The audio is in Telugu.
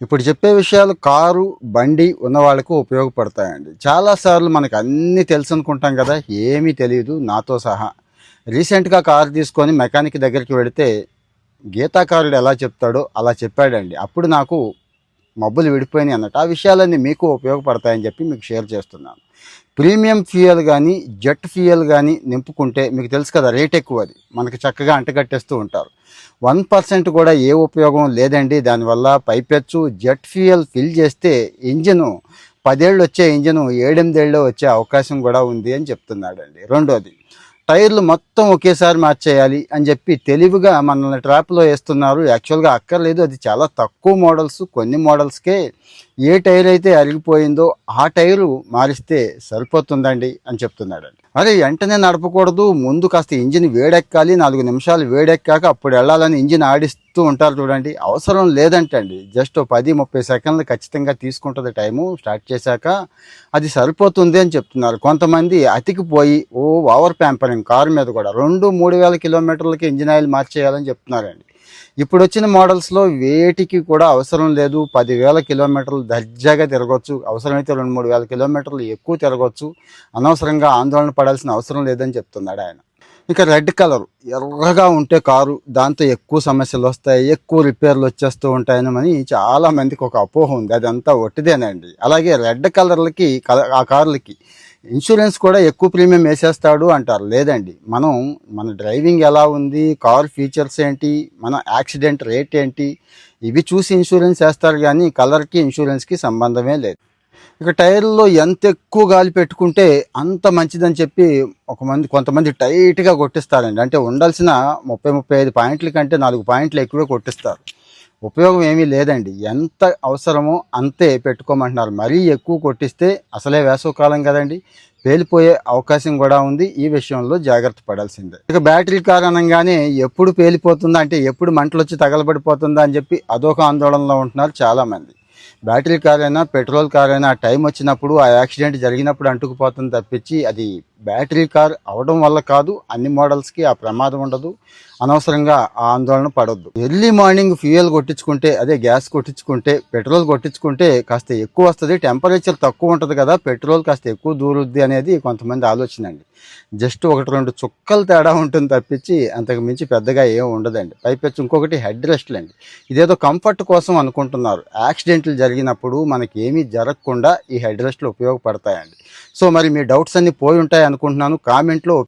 ఇప్పుడు చెప్పే విషయాలు కారు, బండి ఉన్న వాళ్ళకు ఉపయోగపడతాయండి. చాలాసార్లు మనకు అన్నీ తెలుసు అనుకుంటాం కదా! ఏమీ తెలీదు నాతో సహా. రీసెంట్‌గా కారు తీసుకొని మెకానిక్ దగ్గరికి వెళితే గీతాకారుడు ఎలా చెప్తాడో అలా చెప్పాడండి. అప్పుడు నాకు మబ్బులు విడిపోయినాయి అన్నట్టు. ఆ విషయాలన్నీ మీకు ఉపయోగపడతాయని చెప్పి మీకు షేర్ చేస్తున్నాను. ప్రీమియం ఫ్యూయల్ గానీ, జెట్ ఫ్యూయల్ గానీ నింపుకుంటే మీకు తెలుసు కదా రేట్ ఎక్కువది. మనకి చక్కగా అంటగట్టేస్తూ ఉంటారు. 1% కూడా ఏ ఉపయోగం లేదండి దానివల్ల. పైపెచ్చు జెట్ ఫ్యూయల్ ఫిల్ చేస్తే ఇంజిను 10 ఏళ్ళు వచ్చే ఇంజిను 7, 8 ఏళ్ళలో వచ్చే అవకాశం కూడా ఉంది అని చెప్తున్నాడండి. రెండోది టైర్లు మొత్తం ఒకేసారి మార్చేయాలి అని చెప్పి తెలివిగా మనల్ని ట్రాప్లో వేస్తున్నారు. యాక్చువల్గా అక్కర్లేదు, అది చాలా తక్కువ మోడల్స్. కొన్ని మోడల్స్కే ఏ టైర్ అయితే అరిగిపోయిందో ఆ టైరు మారిస్తే సరిపోతుందండి అని చెప్తున్నాడండి. అరే వెంటనే నడపకూడదు, ముందు కాస్త ఇంజిన్ వేడెక్కాలి, 4 నిమిషాలు వేడెక్కాక అప్పుడు వెళ్ళాలని ఇంజిన్ ఆడిస్తూ ఉంటారు చూడండి. అవసరం లేదంటండి. జస్ట్ 10-30 సెకండ్లు ఖచ్చితంగా తీసుకుంటుంది టైము. స్టార్ట్ చేశాక అది సరిపోతుంది అని చెప్తున్నారు. కొంతమంది అతికిపోయి ఓవర్ ప్యాంపరింగ్ కారు మీద కూడా 2-3 వేల కిలోమీటర్లకి ఇంజిన్ ఆయిల్ మార్చేయాలని చెప్తున్నారండి. ఇప్పుడు వచ్చిన మోడల్స్లో వేటికి కూడా అవసరం లేదు. 10,000 కిలోమీటర్లు దర్జాగా తిరగవచ్చు. అవసరమైతే 2-3 వేల కిలోమీటర్లు ఎక్కువ తిరగవచ్చు. అనవసరంగా ఆందోళన పడాల్సిన అవసరం లేదని చెప్తున్నాడు ఆయన. ఇక రెడ్ కలర్ ఎర్రగా ఉంటే కారు, దాంతో ఎక్కువ సమస్యలు వస్తాయి, ఎక్కువ రిపేర్లు వచ్చేస్తూ ఉంటాయని చాలా మందికి ఒక అపోహ ఉంది. అదంతా ఒట్టిదేనండి. అలాగే రెడ్ కలర్లకి ఆ కార్లకి ఇన్సూరెన్స్ కూడా ఎక్కువ ప్రీమియం వేసేస్తాడు అంటారు. లేదండి, మన డ్రైవింగ్ ఎలా ఉంది, కార్ ఫీచర్స్ ఏంటి, మన యాక్సిడెంట్ రేట్ ఏంటి, ఇవి చూసి ఇన్సూరెన్స్ వేస్తారు కానీ కలర్కి ఇన్సూరెన్స్కి సంబంధమే లేదు. ఇక టైర్లో ఎంత ఎక్కువ గాలి పెట్టుకుంటే అంత మంచిదని చెప్పి కొంతమంది టైట్గా కొట్టిస్తారండి. అంటే ఉండాల్సిన 30-35 పాయింట్ల కంటే 4 పాయింట్లు ఎక్కువే కొట్టిస్తారు. ఉపయోగం ఏమీ లేదండి. ఎంత అవసరమో అంతే పెట్టుకోమంటున్నారు. మరీ ఎక్కువ కొట్టిస్తే అసలే వేసవకాలం కదండి, పేలిపోయే అవకాశం కూడా ఉంది. ఈ విషయంలో జాగ్రత్త పడాల్సిందే. ఇక బ్యాటరీ కార్ అనగానే ఎప్పుడు పేలిపోతుందా, అంటే ఎప్పుడు మంటలు వచ్చి తగలబడిపోతుందా అని చెప్పి అదొక ఆందోళనలో ఉంటున్నారు చాలామంది. బ్యాటరీ కార్ అయినా పెట్రోల్ కార్ అయినా టైం వచ్చినప్పుడు, ఆ యాక్సిడెంట్ జరిగినప్పుడు అంటుకుపోతుంది తప్పించి అది బ్యాటరీ కార్ అవడం వల్ల కాదు. అన్ని మోడల్స్కి ఆ ప్రమాదం ఉండదు. అనవసరంగా ఆ ఆందోళన పడొద్దు. ఎర్లీ మార్నింగ్ ఫ్యూయల్ కొట్టించుకుంటే, అదే గ్యాస్ కొట్టించుకుంటే, పెట్రోల్ కొట్టించుకుంటే కాస్త ఎక్కువ వస్తుంది. టెంపరేచర్ తక్కువ ఉంటుంది కదా, పెట్రోల్ కాస్త ఎక్కువ దూరుద్ది అనేది కొంతమంది ఆలోచన అండి. జస్ట్ 1-2 చుక్కలు తేడా ఉంటుంది తప్పించి అంతకు మించి పెద్దగా ఏం ఉండదండి. పైపెచ్చు ఇంకొకటి హెడ్ రెస్ట్లు అండి. ఇదేదో కంఫర్ట్ కోసం అనుకుంటున్నారు. యాక్సిడెంట్లు జరిగినప్పుడు మనకి ఏమీ జరగకుండా ఈ హెడ్ రెస్ట్లు ఉపయోగపడతాయండి. సో మరి మీ డౌట్స్ అన్నీ పోయి ఉంటాయి అనుకుంటున్నాను. కామెంట్లో